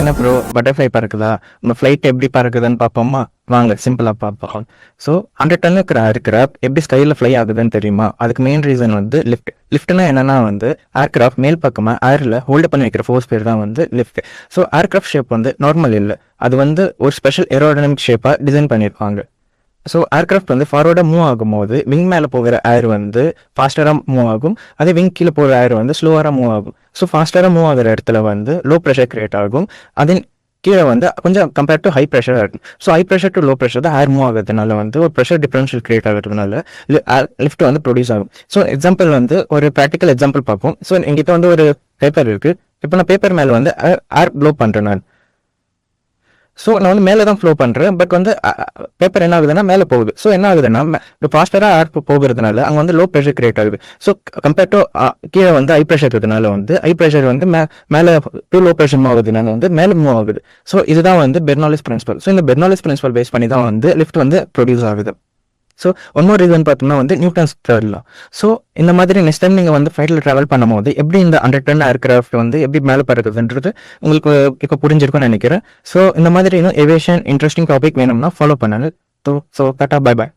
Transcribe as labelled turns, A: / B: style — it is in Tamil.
A: என்ன ப்ரோ பட்டர்ஃப்ளை பறக்குதா, நம்ம ஃப்ளைட் எப்படி பறக்குதுன்னு பார்ப்போமா? வாங்க சிம்பிளாக பார்ப்போம். ஸோ 100 டன் இருக்கிற ஏர்கிராஃப்ட் எப்படி ஸ்கைல ஃப்ளை ஆகுதுன்னு தெரியுமா? அதுக்கு மெயின் ரீசன் வந்து லிஃப்ட். லிஃப்ட்னா என்னன்னா வந்து ஏர்கிராஃப்ட் மேல் பக்கமாக ஏரில் ஹோல்டு பண்ணி வைக்கிற ஃபோர்ஸ் பேர் தான் வந்து லிஃப்ட். ஸோ ஏர்கிராஃப்ட் ஷேப் வந்து நார்மல் இல்லை, அது வந்து ஒரு ஸ்பெஷல் ஏரோடைனமிக் ஷேப்பாக டிசைன் பண்ணியிருப்பாங்க. ஸோ ஏர்கிராஃப்ட் வந்து ஃபார்வர்டாக மூவ் ஆகும்போது விங் மேலே போகிற ஏர் வந்து ஃபாஸ்டராக மூவ் ஆகும், அதே விங் கீழே போகிற ஏர் வந்து ஸ்லோவராக மூவ் ஆகும். ஸோ ஃபாஸ்டராக மூவ் ஆகிற இடத்துல வந்து லோ ப்ரெஷர் கிரியேட் ஆகும், அதே கீழே வந்து கொஞ்சம் கம்பேர்ட் டு ஹை ப்ரெஷராக இருக்கும். So high pressure to low pressure தான் ஏர் மூவ் ஆகிறதுனால வந்து ஒரு ப்ரெஷர் டிஃபரன்ஷியல் கிரியேட் ஆகிறதுனால லிஃப்ட் வந்து ப்ரொடியூஸ் ஆகும். ஸோ எக்ஸாம்பிள் வந்து ஒரு ப்ராக்டிக்கல் எக்ஸாம்பிள் பார்ப்போம். ஸோ எங்கிட்ட வந்து ஒரு பேப்பர் இருக்குது. இப்போ நான் பேப்பர் மேலே வந்து ஏர் ப்ளோ பண்ணுறேன் நான். ஸோ நான் வந்து மேலே தான் ஃப்ளோ பண்ணுறேன், பட் வந்து பேப்பர் என்ன ஆகுதுன்னா மேலே போகுது. ஸோ என்ன ஆகுதுன்னா ஃபாஸ்டராக ஏர் போகிறதுனால அங்கே வந்து லோ ப்ரெஷர் கிரியேட் ஆகுது. ஸோ கம்பேர்ட் டு கீழே வந்து ஹை ப்ரெஷர் இருக்கிறதுனால வந்து ஹை ப்ரெஷர் வந்து மேலே டூ லோ ப்ரெஷர் மூவ் ஆகுதுனால வந்து மேலே மூவ் ஆகுது. ஸோ இதுதான் வந்து பெர்னாலிஸ் பிரின்சிபல். ஸோ இந்த பெர்னாலிஸ் பிரின்சிபல் பேஸ் பண்ணி தான் வந்து லிஃப்ட் வந்து ப்ரொடியூஸ் ஆகுது. ஸோ ஒன்னொரு ரீசன் பார்த்தோம்னா வந்து நியூட்டன்ஸ் தேர்ட்லாம். ஸோ இந்த மாதிரி நெக்ஸ்ட் டைம் நீங்கள் வந்து ஃப்ளைட்டில் ட்ராவல் பண்ணும்போது எப்படி இந்த 100 டன் ஏர்கிராஃப்ட் வந்து எப்படி மேலே பறக்குதுன்றது உங்களுக்கு இப்போ புரிஞ்சிருக்கும்னு நினைக்கிறேன். ஸோ இந்த மாதிரி இன்னும் ஏவியேஷன் இன்ட்ரெஸ்டிங் டாபிக் வேணும்னா ஃபாலோ பண்ணுங்க. So tata, bye bye.